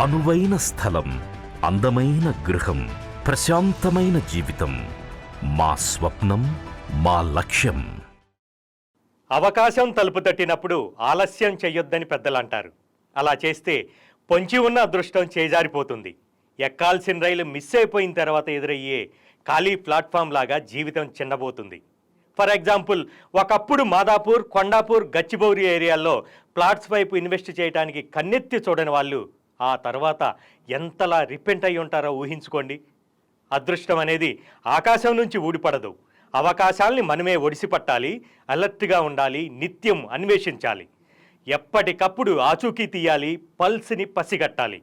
అనువైన స్థలం, అందమైన గృహం, ప్రశాంతమైన జీవితం మా స్వప్నం, మా లక్ష్యం. అవకాశం తలుపు తట్టినప్పుడు ఆలస్యం చెయ్యొద్దని పెద్దలంటారు. అలా చేస్తే పొంచి ఉన్న అదృష్టం చేజారిపోతుంది. ఎక్కాల్సిన రైలు మిస్ అయిపోయిన తర్వాత ఎదురయ్యే ఖాళీ ప్లాట్ఫామ్ లాగా జీవితం చిన్నబోతుంది. ఫర్ ఎగ్జాంపుల్, ఒకప్పుడు మాదాపూర్, కొండాపూర్, గచ్చిబౌరి ఏరియాల్లో ప్లాట్స్ వైపు ఇన్వెస్ట్ చేయడానికి కన్నెత్తి చూడని వాళ్ళు ఆ తర్వాత ఎంతలా రిపెంట్ అయి ఉంటారో ఊహించుకోండి. అదృష్టం అనేది ఆకాశం నుంచి ఊడిపడదు. అవకాశాల్ని మనమే ఒడిసిపట్టాలి, అలర్ట్గా ఉండాలి, నిత్యం అన్వేషించాలి. ఎప్పటికప్పుడు ఆచూకీ తీయాలి, పల్స్ని పసిగట్టాలి.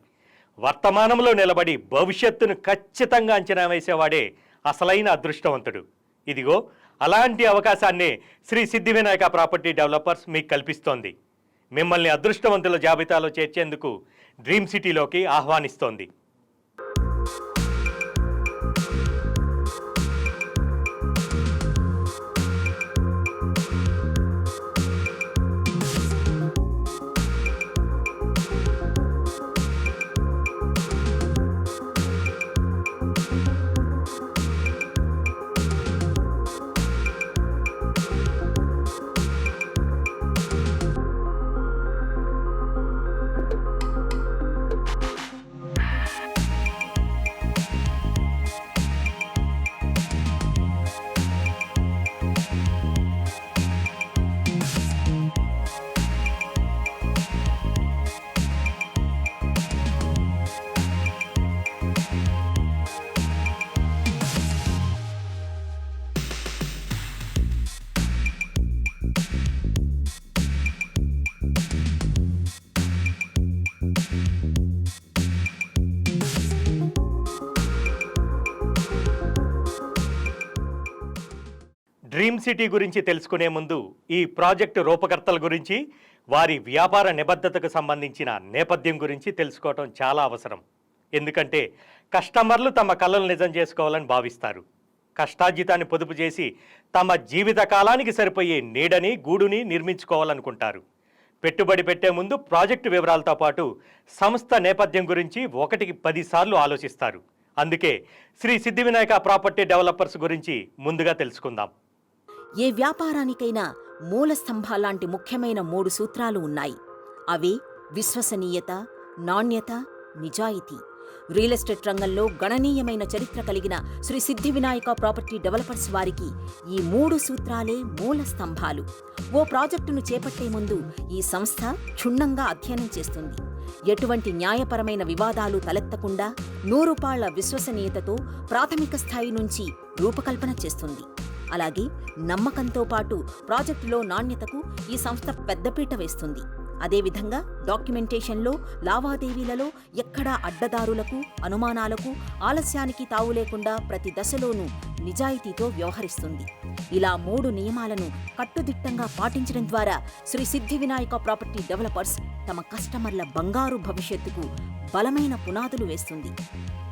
వర్తమానంలో నిలబడి భవిష్యత్తును ఖచ్చితంగా అంచనా వేసేవాడే అసలైన అదృష్టవంతుడు. ఇదిగో అలాంటి అవకాశాన్నే శ్రీ సిద్ధి వినాయక ప్రాపర్టీ డెవలపర్స్ మీకు కల్పిస్తోంది. మిమ్మల్ని అదృష్టవంతుల జాబితాలో చేర్చేందుకు డ్రీమ్ సిటీలోకి ఆహ్వానిస్తోంది. డ్రీమ్ సిటీ గురించి తెలుసుకునే ముందు ఈ ప్రాజెక్టు రూపకర్తల గురించి, వారి వ్యాపార నిబద్ధతకు సంబంధించిన నేపథ్యం గురించి తెలుసుకోవటం చాలా అవసరం. ఎందుకంటే కస్టమర్లు తమ కళలు నిజం చేసుకోవాలని భావిస్తారు. కష్టార్జితాన్ని పొదుపు చేసి తమ జీవిత కాలానికి సరిపోయే నీడని, గూడుని నిర్మించుకోవాలనుకుంటారు. పెట్టుబడి పెట్టే ముందు ప్రాజెక్టు వివరాలతో పాటు సంస్థ నేపథ్యం గురించి 1కి 10 సార్లు ఆలోచిస్తారు. అందుకే శ్రీ సిద్ధి వినాయక ప్రాపర్టీ డెవలపర్స్ గురించి ముందుగా తెలుసుకుందాం. ఏ వ్యాపారానికైనా మూల స్తంభాలాంటి ముఖ్యమైన 3 సూత్రాలు ఉన్నాయి. అవి విశ్వసనీయత, నాణ్యత, నిజాయితీ. రియల్ ఎస్టేట్ రంగంలో గణనీయమైన చరిత్ర కలిగిన శ్రీ సిద్ధి వినాయక ప్రాపర్టీ డెవలపర్స్ వారికి ఈ 3 సూత్రాలే మూల స్తంభాలు. ఓ ప్రాజెక్టును చేపట్టే ముందు ఈ సంస్థ క్షుణ్ణంగా అధ్యయనం చేస్తుంది. ఎటువంటి న్యాయపరమైన వివాదాలు తలెత్తకుండా 100 పాళ్ల విశ్వసనీయతతో ప్రాథమిక స్థాయి నుంచి రూపకల్పన చేస్తుంది. అలాగే నమ్మకంతో పాటు ప్రాజెక్టులో నాణ్యతకు ఈ సంస్థ పెద్దపీట వేస్తుంది. అదేవిధంగా డాక్యుమెంటేషన్లో, లావాదేవీలలో ఎక్కడా అడ్డదారులకు, అనుమానాలకు, ఆలస్యానికి తావు లేకుండా ప్రతి దశలోనూ నిజాయితీతో వ్యవహరిస్తుంది. ఇలా 3 నియమాలను కట్టుదిట్టంగా పాటించడం ద్వారా శ్రీ సిద్ధి వినాయక ప్రాపర్టీ డెవలపర్స్ తమ కస్టమర్ల బంగారు భవిష్యత్తుకు బలమైన పునాదులు వేస్తుంది.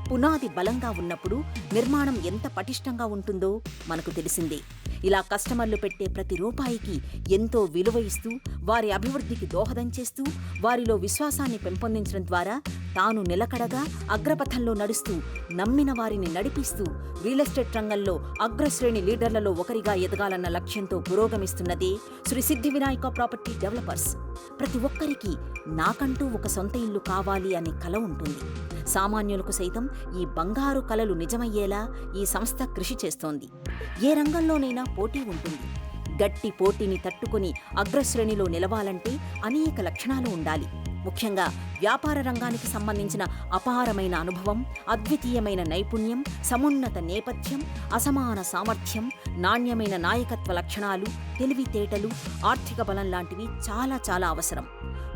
పునాది బలంగా ఉన్నప్పుడు నిర్మాణం ఎంత పటిష్టంగా ఉంటుందో మనకు తెలిసిందే. ఇలా కస్టమర్లు పెట్టే ప్రతి రూపాయికి ఎంతో విలువ ఇస్తూ, వారి అభివృద్ధికి దోహదం చేస్తూ, వారిలో విశ్వాసాన్ని పెంపొందించడం ద్వారా తాను నిలకడగా అగ్రపథంలో నడుస్తూ, నమ్మిన వారిని నడిపిస్తూ, రియల్ ఎస్టేట్ రంగంలో అగ్రశ్రేణి లీడర్లలో ఒకరిగా ఎదగాలన్న లక్ష్యంతో పురోగమిస్తున్నదే శ్రీ సిద్ధి వినాయక ప్రాపర్టీ డెవలపర్స్. ప్రతి ఒక్కరికి నాకంటూ ఒక సొంత ఇల్లు కావాలి అనే కల ఉంటుంది. సామాన్యులకు సైతం ఈ బంగారు కలలు నిజమయ్యేలా ఈ సంస్థ కృషి చేస్తోంది. ఏ రంగంలోనైనా పోటీ ఉంటుంది. గట్టి పోటీని తట్టుకుని అగ్రశ్రేణిలో నిలవాలంటే అనేక లక్షణాలు ఉండాలి. ముఖ్యంగా వ్యాపార రంగానికి సంబంధించిన అపారమైన అనుభవం, అద్వితీయమైన నైపుణ్యం, సమున్నత నేపథ్యం, అసమాన సామర్థ్యం, నాణ్యమైన నాయకత్వ లక్షణాలు, తెలివితేటలు, ఆర్థిక బలం లాంటివి చాలా చాలా అవసరం.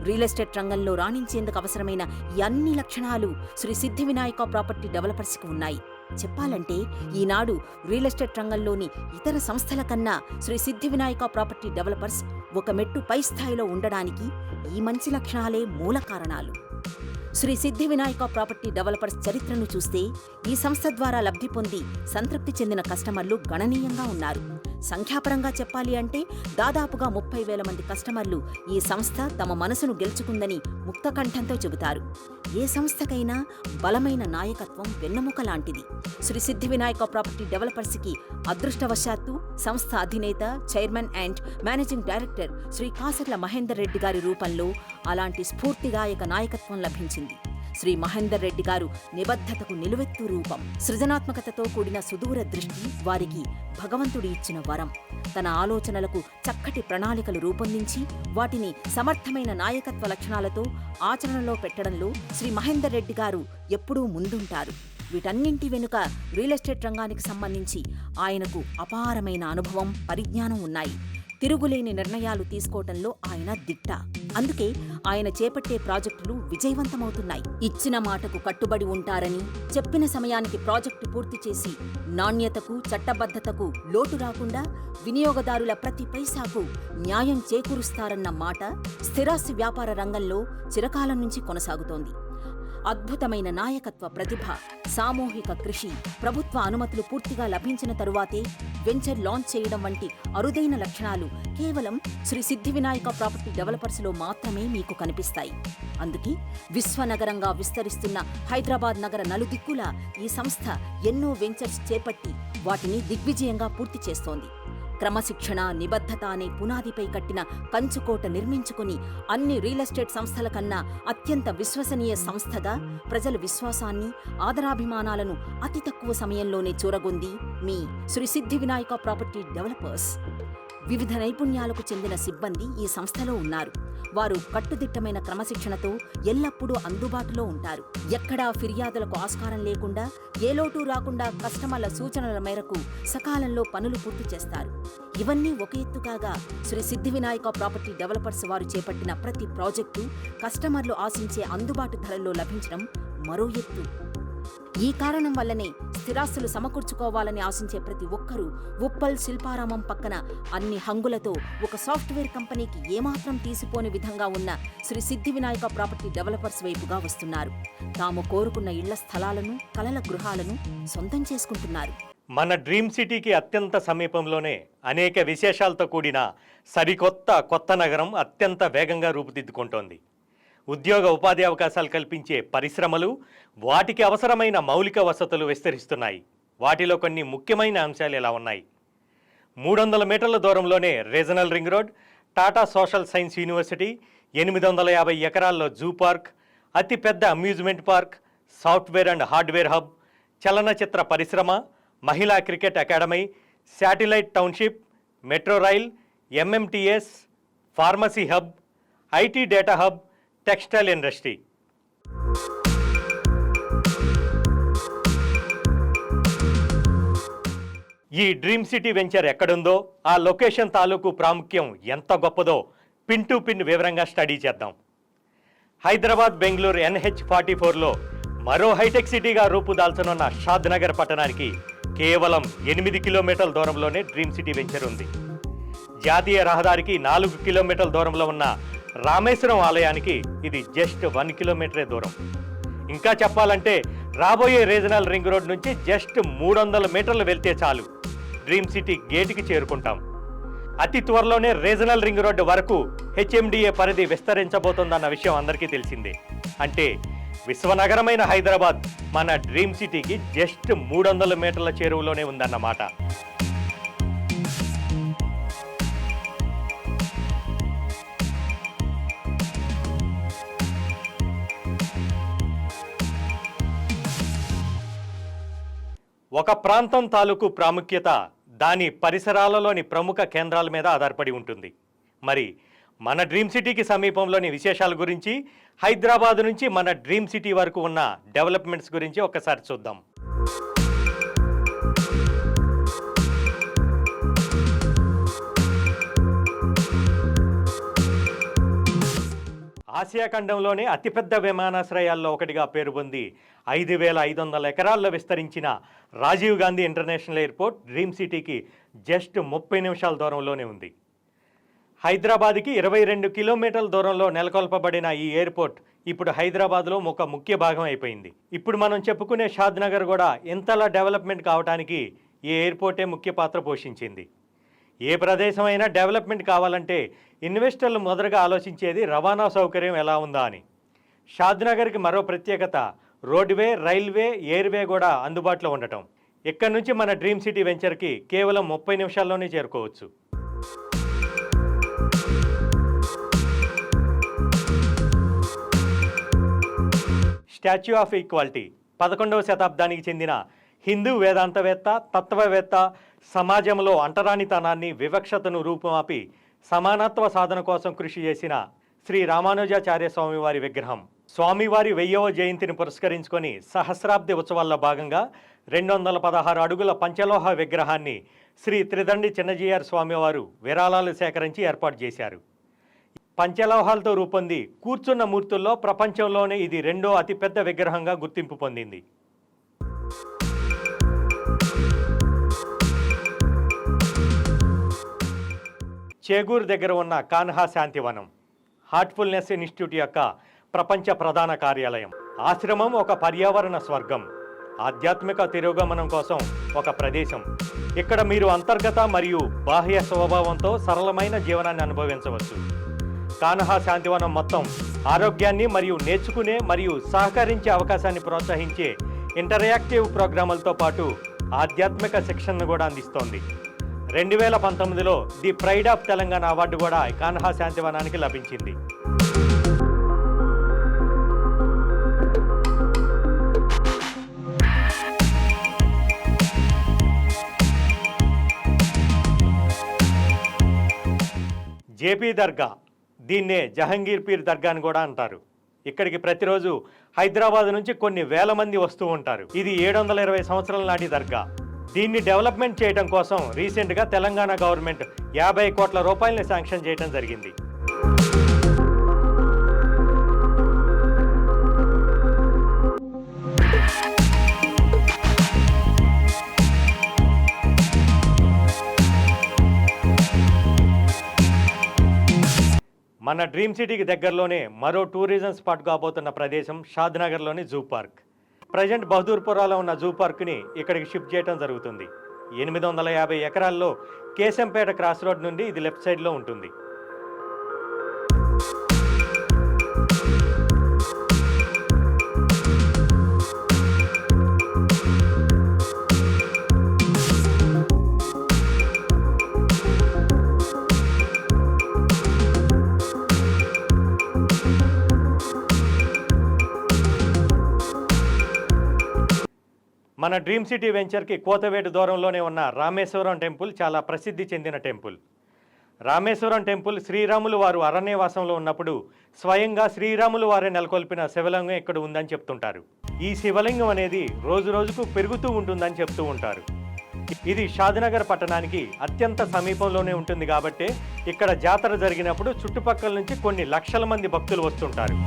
రియల్ ఎస్టేట్ రంగంలో రాణించేందుకు అవసరమైన ఈ అన్ని లక్షణాలు శ్రీ సిద్ధి వినాయక ప్రాపర్టీ డెవలపర్స్కి ఉన్నాయి. చెప్పాలంటే ఈనాడు రియల్ ఎస్టేట్ రంగంలోని ఇతర సంస్థల కన్నా శ్రీ సిద్ధి వినాయక ప్రాపర్టీ డెవలపర్స్ ఒక మెట్టు పై స్థాయిలో ఉండడానికి ఈ మంచి లక్షణాలే మూల కారణాలు. శ్రీ సిద్ధి వినాయక ప్రాపర్టీ డెవలపర్స్ చరిత్రను చూస్తే ఈ సంస్థ ద్వారా లబ్ధి పొంది సంతృప్తి చెందిన కస్టమర్లు గణనీయంగా ఉన్నారు. సంఖ్యాపరంగా చెప్పాలి అంటే దాదాపుగా 30,000 మంది కస్టమర్లు ఈ సంస్థ తమ మనసును గెలుచుకుందని ముక్తకంఠంతో చెబుతారు. ఏ సంస్థకైనా బలమైన నాయకత్వం వెన్నెముక లాంటిది. శ్రీ సిద్ధి వినాయక ప్రాపర్టీ డెవలపర్స్కి అదృష్టవశాత్తు సంస్థ అధినేత, chairman and managing director Shri Kasarla Mahender Reddy గారి రూపంలో అలాంటి స్ఫూర్తిదాయక నాయకత్వం లభించింది. శ్రీ మహేందర్ రెడ్డి గారు నిబద్ధతకు నిలువెత్తు రూపం. సృజనాత్మకతతో కూడిన సుదూర దృష్టి వారికి భగవంతుడు ఇచ్చిన వరం. తన ఆలోచనలకు చక్కటి ప్రణాళికలు రూపొందించి వాటిని సమర్థమైన నాయకత్వ లక్షణాలతో ఆచరణలో పెట్టడంలో శ్రీ మహేందర్ రెడ్డి గారు ఎప్పుడూ ముందుంటారు. వీటన్నింటి వెనుక రియల్ ఎస్టేట్ రంగానికి సంబంధించి ఆయనకు అపారమైన అనుభవం, పరిజ్ఞానం ఉన్నాయి. తిరుగులేని నిర్ణయాలు తీసుకోవటంలో ఆయన దిట్ట. అందుకే ఆయన చేపట్టే ప్రాజెక్టులు విజయవంతమవుతున్నాయి. ఇచ్చిన మాటకు కట్టుబడి ఉంటారని, చెప్పిన సమయానికి ప్రాజెక్టు పూర్తి చేసి నాణ్యతకు, చట్టబద్ధతకు లోటు రాకుండా వినియోగదారుల ప్రతి పైసాకు న్యాయం చేకూరుస్తారన్న మాట స్థిరాస్తి వ్యాపార రంగంలో చిరకాలం నుంచి కొనసాగుతోంది. అద్భుతమైన నాయకత్వ ప్రతిభ, సామూహిక కృషి, ప్రభుత్వ అనుమతులు పూర్తిగా లభించిన తరువాతే వెంచర్ లాంచ్ చేయడం వంటి అరుదైన లక్షణాలు కేవలం శ్రీ సిద్ధి వినాయక ప్రాపర్టీ డెవలపర్స్లో మాత్రమే మీకు కనిపిస్తాయి. అందుకే విశ్వనగరంగా విస్తరిస్తున్న హైదరాబాద్ నగర నలుదిక్కులా ఈ సంస్థ ఎన్నో వెంచర్స్ చేపట్టి వాటిని దిగ్విజయంగా పూర్తి చేస్తోంది. క్రమశిక్షణ, నిబద్ధత అనే పునాదిపై కట్టిన కంచుకోట నిర్మించుకుని అన్ని రియల్ ఎస్టేట్ సంస్థల కన్నా అత్యంత విశ్వసనీయ సంస్థగా ప్రజల విశ్వాసాన్ని, ఆదరాభిమానాలను అతి తక్కువ సమయంలోనే చూరగొంది మీ శ్రీ సిద్ధి వినాయక ప్రాపర్టీ డెవలపర్స్. వివిధ నైపుణ్యాలకు చెందిన సిబ్బంది ఈ సంస్థలో ఉన్నారు. వారు కట్టుదిట్టమైన క్రమశిక్షణతో ఎల్లప్పుడూ అందుబాటులో ఉంటారు. ఎక్కడా ఫిర్యాదులకు ఆస్కారం లేకుండా, ఏ లోటు రాకుండా కస్టమర్ల సూచనల మేరకు సకాలంలో పనులు పూర్తి చేస్తారు. ఇవన్నీ ఒక ఎత్తు కాగా, శ్రీ సిద్ధి వినాయక ప్రాపర్టీ డెవలపర్స్ వారు చేపట్టిన ప్రతి ప్రాజెక్టు కస్టమర్లు ఆశించే అందుబాటు ధరల్లో లభించడం మరో ఎత్తు. ఈ కారణం వల్లనే స్థిరాస్తులు సమకూర్చుకోవాలని ఆశించే ప్రతి ఒక్కరూ ఉప్పల్ శిల్పారామం పక్కన అన్ని హంగులతో ఒక సాఫ్ట్వేర్ కంపెనీకి ఏమాత్రం తీసిపోని విధంగా ఉన్న శ్రీ సిద్ధి వినాయక ప్రాపర్టీ డెవలపర్స్ వైపుగా వస్తున్నారు. తాము కోరుకున్న ఇళ్ల స్థలాలను, కలల గృహాలను సొంతం చేసుకుంటున్నారు. మన డ్రీమ్ సిటీకి అత్యంత సమీపంలోనే అనేక విశేషాలతో కూడిన కొత్త నగరం అత్యంత వేగంగా రూపుదిద్దుకుంటోంది. ఉద్యోగ ఉపాధి అవకాశాలు కల్పించే పరిశ్రమలు, వాటికి అవసరమైన మౌలిక వసతులు విస్తరిస్తున్నాయి. వాటిలో కొన్ని ముఖ్యమైన అంశాలు ఇలా ఉన్నాయి. 300 మీటర్ల దూరంలోనే regional ring road, Tata social science university, 850 ఎకరాల్లో జూ పార్క్, అతిపెద్ద amusement park, software and hardware hub, చలనచిత్ర పరిశ్రమ, మహిళా cricket academy, satellite township, metro rail, MMTS, pharmacy hub, IT data hub, textile industry. ఈ డ్రీమ్ సిటీ వెంచర్ ఎక్కడుందో, ఆ location తాలూకు ప్రాముఖ్యం ఎంత గొప్పదో పిన్ టు పిన్ వివరంగా స్టడీ చేద్దాం. హైదరాబాద్ బెంగళూరు NH44లో మరో హైటెక్ సిటీగా రూపుదాల్చనున్న షాద్ నగర్ పట్టణానికి కేవలం 8 కిలోమీటర్ల దూరంలోనే డ్రీమ్ సిటీ వెంచర్ ఉంది. జాతీయ రహదారికి 4 కిలోమీటర్ల దూరంలో ఉన్న రామేశ్వరం ఆలయానికి ఇది జస్ట్ 1 కిలోమీటరే దూరం. ఇంకా చెప్పాలంటే రాబోయే రీజనల్ రింగ్ రోడ్ నుంచి జస్ట్ 300 మీటర్లు వెళ్తే చాలు డ్రీమ్ సిటీ గేటుకి చేరుకుంటాం. అతి త్వరలోనే రీజనల్ రింగ్ రోడ్డు వరకు HMDA పరిధి విస్తరించబోతోందన్న విషయం అందరికీ తెలిసిందే. అంటే విశ్వనగరమైన హైదరాబాద్ మన డ్రీమ్ సిటీకి జస్ట్ 300 మీటర్ల చేరువలోనే ఉందన్నమాట. ఒక ప్రాంతం తాలూకు ప్రాముఖ్యత దాని పరిసరాలలోని ప్రముఖ కేంద్రాల మీద ఆధారపడి ఉంటుంది. మరి మన డ్రీమ్ సిటీకి సమీపంలోని విశేషాల గురించి, హైదరాబాద్ నుంచి మన డ్రీమ్ సిటీ వరకు ఉన్న డెవలప్మెంట్స్ గురించి ఒక్కసారి చూద్దాం. ఆసియా ఖండంలోనే అతిపెద్ద విమానాశ్రయాల్లో ఒకటిగా పేరు పొంది 5,500 ఎకరాల్లో విస్తరించిన Rajiv Gandhi International Airport Dream సిటీకి జస్ట్ 30 నిమిషాల దూరంలోనే ఉంది. హైదరాబాద్కి 22 కిలోమీటర్ల దూరంలో నెలకొల్పబడిన ఈ ఎయిర్పోర్ట్ ఇప్పుడు హైదరాబాద్లో ఒక ముఖ్య భాగం అయిపోయింది. ఇప్పుడు మనం చెప్పుకునే షాద్ నగర్ కూడా ఇంతలా డెవలప్మెంట్ కావడానికి ఈ ఎయిర్పోర్టే ముఖ్య పాత్ర పోషించింది. ఏ ప్రదేశమైనా డెవలప్మెంట్ కావాలంటే ఇన్వెస్టర్లు మొదటగా ఆలోచించేది రవాణా సౌకర్యం ఎలా ఉందా అని. షాద్నగర్కి మరో ప్రత్యేకత రోడ్వే, రైల్వే, ఎయిర్వే కూడా అందుబాటులో ఉండటం. ఇక్కడ నుంచి మన డ్రీమ్ సిటీ వెంచర్కి కేవలం 30 నిమిషాల్లోనే చేరుకోవచ్చు. స్టాచ్యూ ఆఫ్ ఈక్వాలిటీ 11వ శతాబ్దానికి చెందిన హిందూ వేదాంతవేత్త, తత్వవేత్త, సమాజంలో అంటరానితనాన్ని, వివక్షతను రూపుమాపి సమానత్వ సాధన కోసం కృషి చేసిన శ్రీ రామానుజాచార్య స్వామివారి విగ్రహం. స్వామివారి 1000వ జయంతిని పురస్కరించుకొని సహస్రాబ్ది ఉత్సవాల్లో భాగంగా 216 అడుగుల పంచలోహ విగ్రహాన్ని శ్రీ త్రిదండి చిన్నజీఆర్ స్వామివారు విరాళాలు సేకరించి ఏర్పాటు చేశారు. పంచలోహాలతో రూపొంది కూర్చున్న మూర్తుల్లో ప్రపంచంలోనే ఇది 2వ అతిపెద్ద విగ్రహంగా గుర్తింపు పొందింది. చేగూరు దగ్గర ఉన్న కాన్హా శాంతివనం హార్ట్ఫుల్నెస్ ఇన్స్టిట్యూట్ యొక్క ప్రపంచ ప్రధాన కార్యాలయం. ఆశ్రమం ఒక పర్యావరణ స్వర్గం, ఆధ్యాత్మిక తిరోగమనం కోసం ఒక ప్రదేశం. ఇక్కడ మీరు అంతర్గత మరియు బాహ్య స్వభావంతో సరళమైన జీవనాన్ని అనుభవించవచ్చు. కాన్హా శాంతివనం మొత్తం ఆరోగ్యాన్ని మరియు నేర్చుకునే మరియు సహకరించే అవకాశాన్ని ప్రోత్సహించే ఇంటరాక్టివ్ ప్రోగ్రాములతో పాటు ఆధ్యాత్మిక శిక్షణను కూడా అందిస్తోంది. 2019లో the pride of Telangana award కూడా కాన్హా శాంతివనానికి లభించింది. జేపీ దర్గా, దీన్నే జహంగీర్ పీర్ దర్గా అని కూడా అంటారు. ఇక్కడికి ప్రతిరోజు హైదరాబాద్ నుంచి కొన్ని వేల మంది వస్తూ ఉంటారు. ఇది 720 సంవత్సరాల నాటి దర్గా. దీన్ని డెవలప్మెంట్ చేయడం కోసం రీసెంట్గా తెలంగాణ గవర్నమెంట్ 50 కోట్ల రూపాయలని శాంక్షన్ చేయడం జరిగింది. మన డ్రీమ్ సిటీకి దగ్గరలోనే మరో టూరిజం స్పాట్ కాబోతున్న ప్రదేశం షాద్నగర్లోని జూ పార్క్. ప్రజెంట్ బహదూర్పురాలో ఉన్న జూ పార్క్ని ఇక్కడికి షిఫ్ట్ చేయడం జరుగుతుంది. 850 ఎకరాల్లో కేశంపేట క్రాస్ రోడ్ నుండి ఇది లెఫ్ట్ సైడ్లో ఉంటుంది. మన డ్రీమ్ సిటీ వెంచర్కి కోతవేటు దూరంలోనే ఉన్న రామేశ్వరం టెంపుల్ చాలా ప్రసిద్ధి చెందిన టెంపుల్. రామేశ్వరం టెంపుల్ శ్రీరాములు వారు అరణ్యవాసంలో ఉన్నప్పుడు స్వయంగా శ్రీరాములు వారే నెలకొల్పిన శివలింగం ఇక్కడ ఉందని చెప్తుంటారు. ఈ శివలింగం అనేది రోజు రోజుకు పెరుగుతూ ఉంటుందని చెప్తూ ఉంటారు. ఇది షాద్నగర్ పట్టణానికి అత్యంత సమీపంలోనే ఉంటుంది కాబట్టి ఇక్కడ జాతర జరిగినప్పుడు చుట్టుపక్కల నుంచి కొన్ని లక్షల మంది భక్తులు వస్తుంటారు.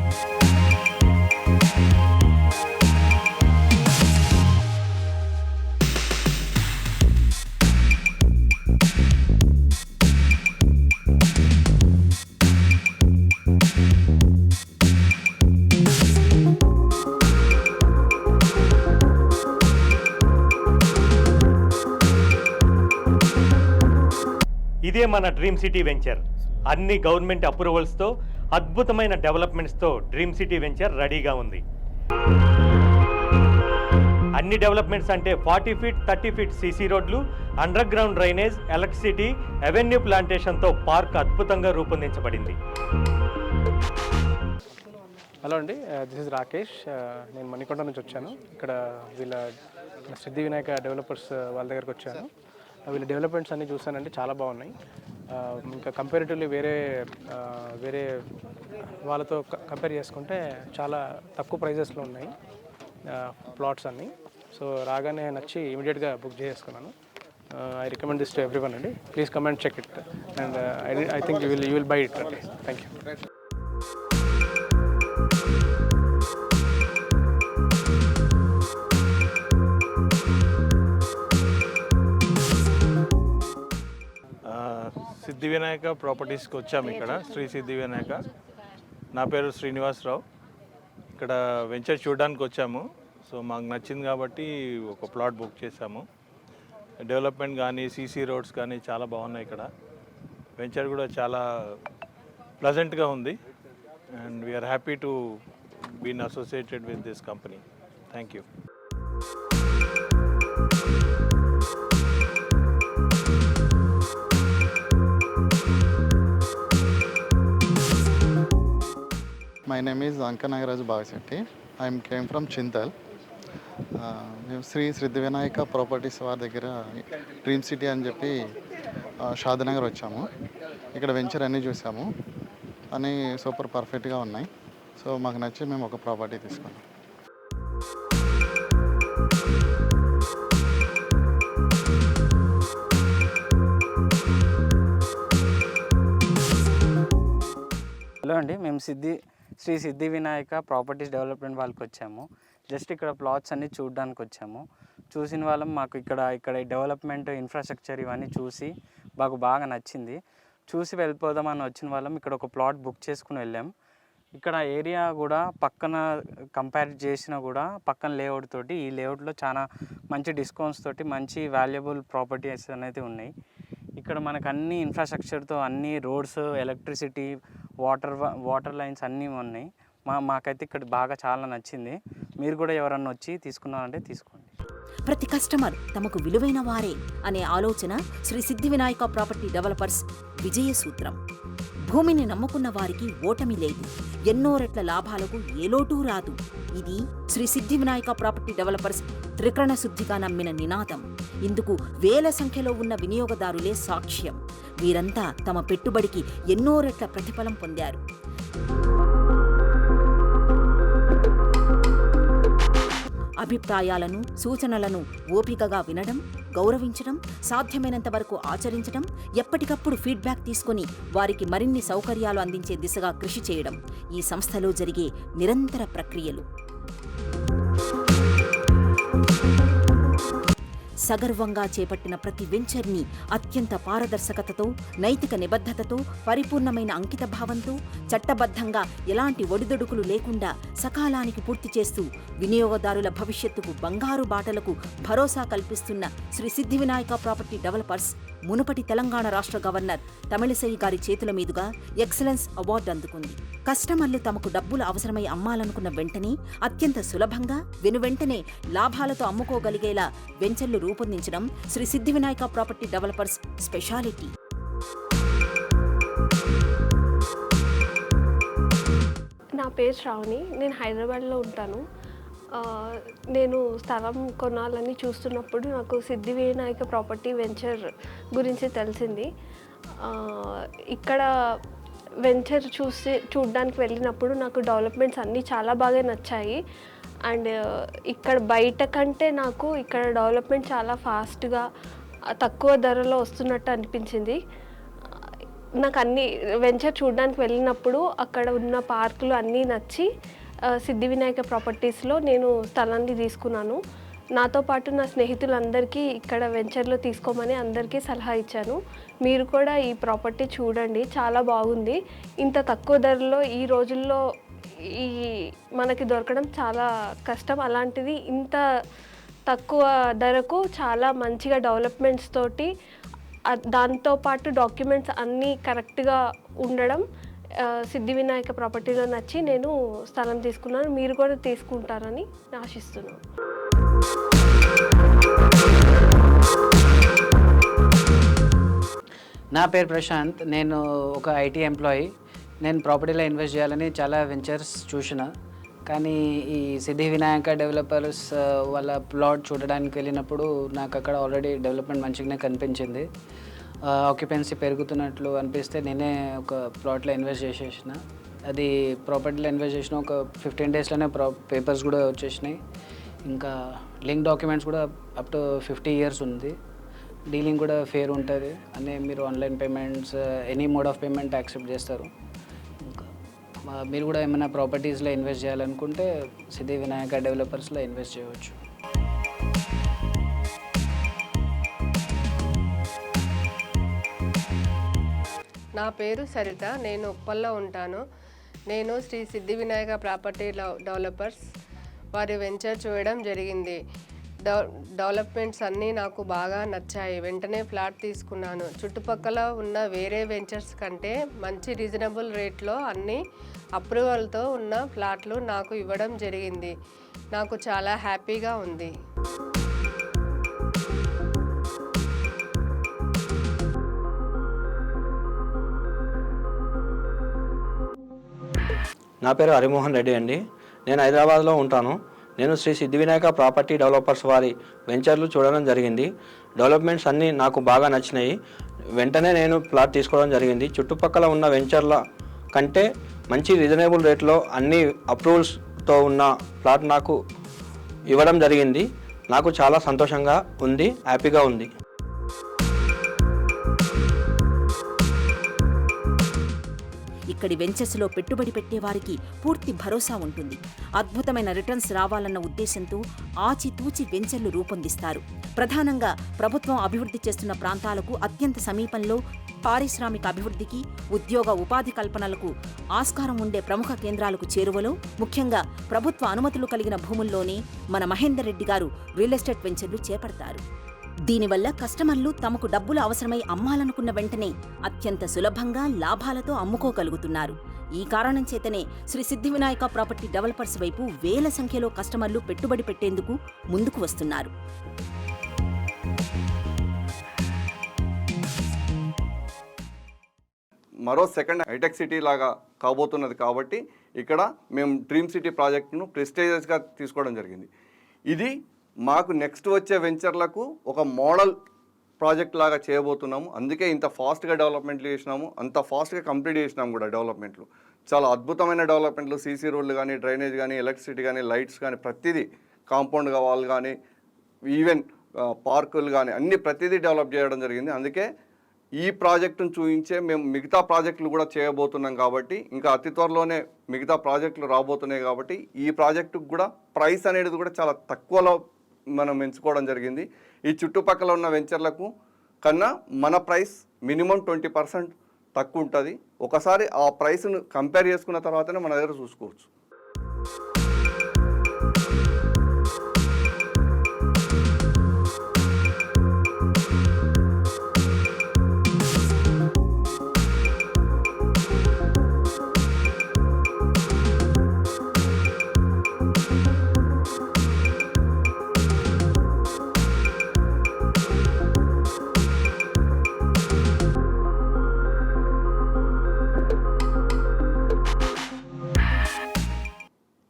ఇదే మన డ్రీమ్ సిటీ వెంచర్. అన్ని గవర్నమెంట్ అప్రూవల్స్తో, అద్భుతమైన డెవలప్మెంట్స్తో డ్రీమ్ సిటీ వెంచర్ రెడీగా ఉంది. అన్ని డెవలప్మెంట్స్ అంటే 40 ఫీట్ 30 ఫీట్ సీసీ రోడ్లు, underground drainage, electricity, avenue ప్లాంటేషన్తో పార్క్ అద్భుతంగా రూపొందించబడింది. హలో అండి, దిస్ ఇస్ రాకేష్. నేను మణికొండ నుంచి వచ్చాను. ఇక్కడ వీళ్ళ సిద్ధి వినాయక డెవలపర్స్ వాళ్ళ దగ్గరకు వచ్చాను. వీళ్ళ డెవలప్మెంట్స్ అన్నీ చూసానండి, చాలా బాగున్నాయి. ఇంకా కంపారిటివ్లీ వేరే వాళ్ళతో కంపేర్ చేసుకుంటే చాలా తక్కువ ప్రైజెస్లో ఉన్నాయి ప్లాట్స్ అన్నీ. సో రాగానే నచ్చి ఇమీడియట్గా బుక్ చేసుకున్నాను. I recommend this to everyone అండి. Please come and check it and I think you will buy it. Okay, thank you. Siddhi Vinayaka ప్రాపర్టీస్కి వచ్చాము. ఇక్కడ శ్రీ సిద్ధి వినాయక. నా పేరు శ్రీనివాసరావు. ఇక్కడ వెంచర్ చూడడానికి వచ్చాము. సో మాకు నచ్చింది కాబట్టి ఒక ప్లాట్ బుక్ చేశాము. డెవలప్మెంట్ కానీ సీసీ రోడ్స్ కానీ చాలా బాగున్నాయి ఇక్కడ. వెంచర్ కూడా చాలా ప్లజెంట్గా ఉంది and we are happy to been associated with this company. Thank you. My name is Anka Nagaraj Bagasetti. I came from Chintal. మేము శ్రీ సిద్ధి వినాయక ప్రాపర్టీస్ వారి దగ్గర డ్రీమ్ సిటీ అని చెప్పి షాద్నగర్ వచ్చాము. ఇక్కడ వెంచర్ అన్నీ చూసాము, అన్నీ సూపర్ పర్ఫెక్ట్గా ఉన్నాయి. సో మాకు నచ్చి మేము ఒక ప్రాపర్టీ తీసుకున్నాం. హలో అండి, మేము శ్రీ సిద్ధి వినాయక ప్రాపర్టీస్ డెవలప్మెంట్ వాళ్ళకి వచ్చాము. జస్ట్ ఇక్కడ ప్లాట్స్ అన్నీ చూడడానికి వచ్చాము. చూసిన వాళ్ళం మాకు ఇక్కడ డెవలప్మెంట్ ఇన్ఫ్రాస్ట్రక్చర్ ఇవన్నీ చూసి మాకు బాగా నచ్చింది. చూసి వెళ్ళిపోదామని వచ్చిన వాళ్ళం ఇక్కడ ఒక ప్లాట్ బుక్ చేసుకుని వెళ్ళాం. ఇక్కడ ఏరియా కూడా పక్కన కంపేర్ చేసినా కూడా పక్కన లేఅవుట్ తోటి ఈ లేఅవుట్లో చాలా మంచి డిస్కౌంట్స్ తోటి మంచి వాల్యుబుల్ ప్రాపర్టీస్ అనేది ఉన్నాయి. ఇక్కడ మనకు అన్ని ఇన్ఫ్రాస్ట్రక్చర్తో అన్ని రోడ్స్, ఎలక్ట్రిసిటీ, వాటర్ లైన్స్ అన్నీ ఉన్నాయి. మాకైతే ఇక్కడ బాగా చాలా నచ్చింది. మీరు కూడా ఎవరన్నా వచ్చి తీసుకున్నారంటే తీసుకోండి. ప్రతి కస్టమర్ తమకు విలువైన వారే అనే ఆలోచన శ్రీ సిద్ధి వినాయక ప్రాపర్టీ డెవలపర్స్ విజయ సూత్రం. భూమిని నమ్ముకున్న వారికి ఓటమి లేదు, ఎన్నో రెట్ల లాభాలకు ఏ లోటు రాదు. ఇది శ్రీ సిద్ధి వినాయక ప్రాపర్టీ డెవలపర్స్ త్రికరణ శుద్ధిగా నమ్మిన నినాదం. ఇందుకు వేల సంఖ్యలో ఉన్న వినియోగదారులే సాక్ష్యం. వీరంతా తమ పెట్టుబడికి ఎన్నో రెట్ల ప్రతిఫలం పొందారు. అభిప్రాయాలను, సూచనలను ఓపికగా వినడం, గౌరవించడం, సాధ్యమైనంత వరకు ఆచరించడం, ఎప్పటికప్పుడు ఫీడ్బ్యాక్ తీసుకొని వారికి మరిన్ని సౌకర్యాలు అందించే దిశగా కృషి చేయడం ఈ సంస్థలో జరిగే నిరంతర ప్రక్రియలు. సగర్వంగా చేపట్టిన ప్రతి వెంచర్ని అత్యంత పారదర్శకతతో, నైతిక నిబద్ధతతో, పరిపూర్ణమైన అంకితభావంతో, చట్టబద్ధంగా ఎలాంటి ఒడిదొడుకులు లేకుండా సకాలానికి పూర్తి చేస్తూ వినియోగదారుల భవిష్యత్తుకు బంగారు బాటలకు భరోసా కల్పిస్తున్న శ్రీ సిద్ధి వినాయక ప్రాపర్టీ డెవలపర్స్ మునుపటి తెలంగాణ రాష్ట్ర గవర్నర్ తమిళిసై గారి చేతుల మీదుగా ఎక్సలెన్స్ అవార్డు అందుకుంది. కస్టమర్లు తమకు డబ్బులు అవసరమై అమ్మాలనుకున్న వెంటనే అత్యంత సులభంగా వెనువెంటనే లాభాలతో అమ్ముకోగలిగేలా వెంచర్లు రూపొందించడం శ్రీ సిద్ధి వినాయక ప్రాపర్టీ డెవలపర్స్ స్పెషాలిటీ. నా పేరు శ్రావణి, నేను హైదరాబాద్లో ఉంటాను. నేను స్థలం కొనాలని చూస్తున్నప్పుడు నాకు సిద్ధి వినాయక ప్రాపర్టీ వెంచర్ గురించి తెలిసింది. ఇక్కడ వెంచర్ చూడడానికి వెళ్ళినప్పుడు నాకు డెవలప్మెంట్స్ అన్నీ చాలా బాగా నచ్చాయి. అండ్ ఇక్కడ బయట కంటే నాకు ఇక్కడ డెవలప్మెంట్ చాలా ఫాస్ట్గా తక్కువ ధరలో వస్తున్నట్టు అనిపించింది. నాకు అన్ని వెంచర్ చూడడానికి వెళ్ళినప్పుడు అక్కడ ఉన్న పార్కులు అన్నీ నచ్చి సిద్ధి వినాయక ప్రాపర్టీస్లో నేను స్థలాన్ని తీసుకున్నాను. నాతో పాటు నా స్నేహితులందరికీ ఇక్కడ వెంచర్లో తీసుకోమని అందరికీ సలహా ఇచ్చాను. మీరు కూడా ఈ ప్రాపర్టీ చూడండి, చాలా బాగుంది. ఇంత తక్కువ ధరలో ఈ రోజుల్లో మనకి దొరకడం చాలా కష్టం. అలాంటిది ఇంత తక్కువ ధరకు చాలా మంచిగా డెవలప్మెంట్స్ తోటి, దాంతోపాటు డాక్యుమెంట్స్ అన్నీ కరెక్ట్గా ఉండడం సిద్ధి వినాయక ప్రాపర్టీలో నచ్చి నేను స్థలం తీసుకున్నాను. మీరు కూడా తీసుకుంటారని ఆశిస్తున్నాను. నా పేరు ప్రశాంత్, నేను ఒక ఐటీ ఎంప్లాయీ. నేను ప్రాపర్టీలో ఇన్వెస్ట్ చేయాలని చాలా వెంచర్స్ చూసిన, కానీ ఈ సిద్ధి వినాయక డెవలపర్స్ వాళ్ళ ప్లాట్ చూడడానికి వెళ్ళినప్పుడు నాకు అక్కడ ఆల్రెడీ డెవలప్మెంట్ మంచిగానే కనిపించింది. ఆక్యుపెన్సీ పెరుగుతున్నట్లు అనిపిస్తే నేనే ఒక ప్లాట్లో ఇన్వెస్ట్ చేసేసిన. అది ప్రాపర్టీలో ఇన్వెస్ట్ చేసిన ఒక 15 డేస్లోనే పేపర్స్ కూడా వచ్చేసినాయి. ఇంకా లింక్ డాక్యుమెంట్స్ కూడా అప్ టు 50 years ఉంది. డీలింగ్ కూడా ఫేర్ ఉంటుంది. అనే మీరు online payments, any mode of payment accept చేస్తారు. ఇంకా మీరు కూడా ఏమైనా ప్రాపర్టీస్లో ఇన్వెస్ట్ చేయాలనుకుంటే సిద్ధి వినాయక డెవలపర్స్లో ఇన్వెస్ట్ చేయవచ్చు. నా పేరు సరిత, నేను ఉప్పల్లో ఉంటాను. నేను శ్రీ సిద్ధి వినాయక ప్రాపర్టీ డెవలపర్స్ వారి వెంచర్ చూడడం జరిగింది. డెవలప్మెంట్స్ అన్నీ నాకు బాగా నచ్చాయి. వెంటనే ఫ్లాట్ తీసుకున్నాను. చుట్టుపక్కల ఉన్న వేరే వెంచర్స్ కంటే మంచి రీజనబుల్ రేట్లో అన్ని అప్రూవల్తో ఉన్న ఫ్లాట్లు నాకు ఇవ్వడం జరిగింది. నాకు చాలా హ్యాపీగా ఉంది. నా పేరు హరిమోహన్ రెడ్డి అండి. నేను హైదరాబాద్లో ఉంటాను. నేను శ్రీ సిద్ధి వినాయక ప్రాపర్టీ డెవలపర్స్ వారి వెంచర్లు చూడడం జరిగింది. డెవలప్మెంట్స్ అన్నీ నాకు బాగా నచ్చినాయి. వెంటనే నేను ప్లాట్ తీసుకోవడం జరిగింది. చుట్టుపక్కల ఉన్న వెంచర్ల కంటే మంచి రీజనబుల్ రేట్లో అన్ని అప్రూవల్స్తో ఉన్న ప్లాట్ నాకు ఇవ్వడం జరిగింది. నాకు చాలా సంతోషంగా ఉంది, హ్యాపీగా ఉంది. ఇక్కడి వెంచర్స్లో పెట్టుబడి పెట్టేవారికి పూర్తి భరోసా ఉంటుంది. అద్భుతమైన రిటర్న్స్ రావాలన్న ఉద్దేశంతో ఆచితూచి వెంచర్లు రూపొందిస్తారు. ప్రధానంగా ప్రభుత్వం అభివృద్ధి చేస్తున్న ప్రాంతాలకు అత్యంత సమీపంలో పారిశ్రామిక అభివృద్ధికి, ఉద్యోగ ఉపాధి కల్పనలకు ఆస్కారం ఉండే ప్రముఖ కేంద్రాలకు చేరువలో, ముఖ్యంగా ప్రభుత్వ అనుమతులు కలిగిన భూముల్లోనే మన మహేందర్ రెడ్డి గారు రియల్ ఎస్టేట్ వెంచర్లు చేపడతారు. దీనివల్ల కస్టమర్లు తమకు డబ్బులు అవసరమై అమ్మాలనుకున్న వెంటనే అత్యంత సులభంగా లాభాలతో అమ్ముకోగలుగుతున్నారు. ఈ కారణం చేతనే శ్రీ సిద్ధి వినాయక ప్రాపర్టీ డెవలపర్స్ వైపు వేల సంఖ్యలో కస్టమర్లు పెట్టుబడి పెట్టేందుకు ముందుకు వస్తున్నారు. మరో సెకండ్ హైటెక్ సిటీ లాగా కాబోతున్నది కాబట్టి ఇక్కడ మేము డ్రీమ్ సిటీ ప్రాజెక్టును ప్రెస్టీజియస్గా తీసుకోవడం జరిగింది. ఇది మాకు నెక్స్ట్ వచ్చే వెంచర్లకు ఒక మోడల్ ప్రాజెక్ట్ లాగా చేయబోతున్నాము. అందుకే ఇంత ఫాస్ట్గా డెవలప్మెంట్లు చేసినాము, అంత ఫాస్ట్గా కంప్లీట్ చేసినాము కూడా. డెవలప్మెంట్లు చాలా అద్భుతమైన డెవలప్మెంట్లు, సీసీ రోడ్లు కానీ, డ్రైనేజ్ కానీ, ఎలక్ట్రిసిటీ కానీ, లైట్స్ కానీ, ప్రతిదీ కాంపౌండ్ వాల్ కానీ, ఈవెన్ పార్కులు కానీ అన్నీ ప్రతిదీ డెవలప్ చేయడం జరిగింది. అందుకే ఈ ప్రాజెక్టును చూపించే మేము మిగతా ప్రాజెక్టులు కూడా చేయబోతున్నాం కాబట్టి, ఇంకా అతి త్వరలోనే మిగతా ప్రాజెక్టులు రాబోతున్నాయి కాబట్టి ఈ ప్రాజెక్టుకు కూడా ప్రైస్ అనేది కూడా చాలా తక్కువలో మనం ఎంచుకోవడం జరిగింది. ఈ చుట్టుపక్కల ఉన్న వెంచర్లకు కన్నా మన ప్రైస్ మినిమం 20% తక్కువ ఉంటుంది. ఒకసారి ఆ ప్రైస్ను కంపేర్ చేసుకున్న తర్వాతనే మన దగ్గర చూసుకోవచ్చు.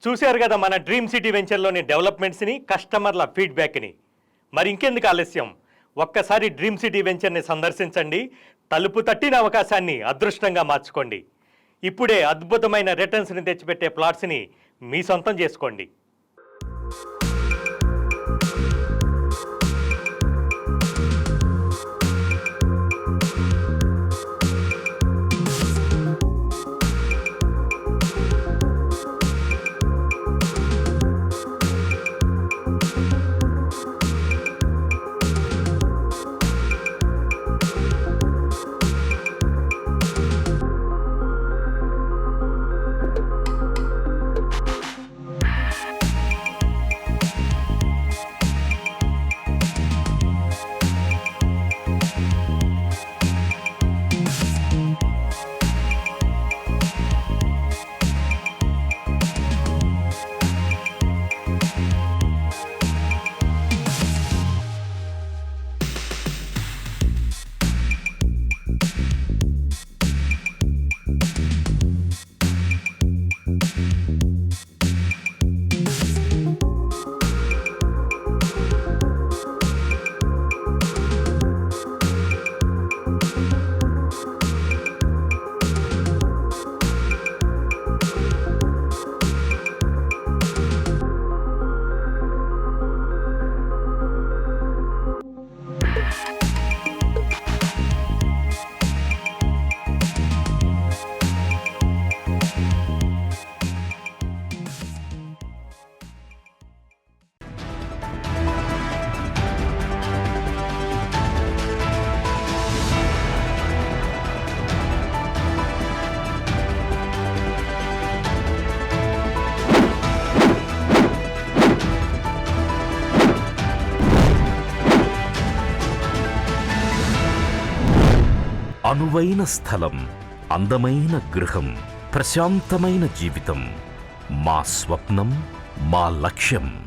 చూశారు కదా మన డ్రీమ్ సిటీ వెంచర్లోని డెవలప్మెంట్స్ని, కస్టమర్ల ఫీడ్బ్యాక్ని. మరి ఇంకెందుకు ఆలస్యం, ఒక్కసారి డ్రీమ్ సిటీ వెంచర్ని సందర్శించండి. తలుపు తట్టిన అవకాశాన్ని అదృష్టంగా మార్చుకోండి. ఇప్పుడే అద్భుతమైన రిటర్న్స్ని తెచ్చిపెట్టే ప్లాట్స్ని మీ సొంతం చేసుకోండి. అనువైన స్థలం, అందమైన గృహం, ప్రశాంతమైన జీవితం. మా స్వప్నం, మా లక్ష్యం.